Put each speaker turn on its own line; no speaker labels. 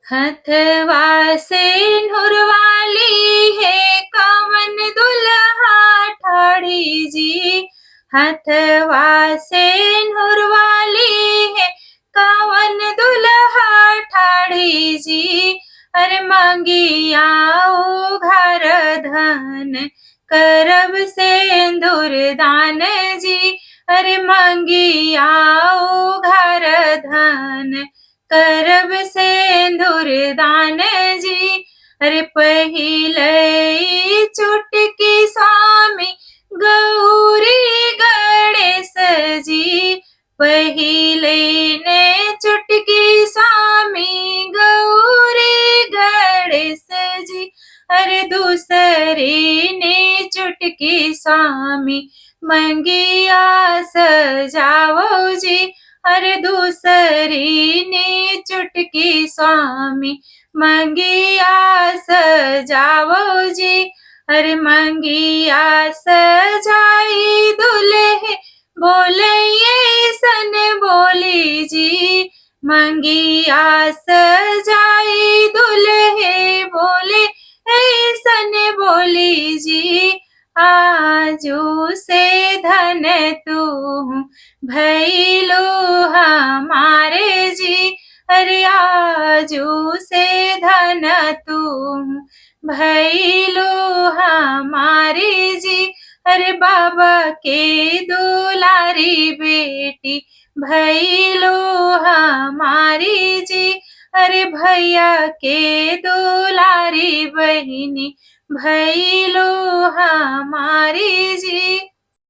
हथवा सिंदूर वाली है कवन दुल्हा ठाड़ी जी। हथवा सिंदूर वाली है कवन दुल्हा ठाड़ी जी। अरे मांगिया उघार धन करब सिंदूर दान जी। अरे मांगिया उघार धन करब सिंदूर दान जी। अरे पहिले चुटकी स्वामी गौरी गणेश जी। पहिले ने चुटकी स्वामी गौरी गणेश जी। अरे दूसरी ने चुटकी स्वामी मंगिया सजाओ जी। अरे दूसरी ने चुटकी स्वामी मंगिया सजाओ जी। अरे मंगिया सजाई दुल्हे बोले ये सन बोली जी। मंगिया सजाई दुल्हे बोले ऐसन बोली जी। आजू से धन तू भैलो हमारे जी। अरे आजू से धन तू भैलो हमारे जी। अरे बाबा के दुलारी बेटी भैलो हमारी जी। अरे भैया के दुलारी बहिनी भैलो हमारी जी।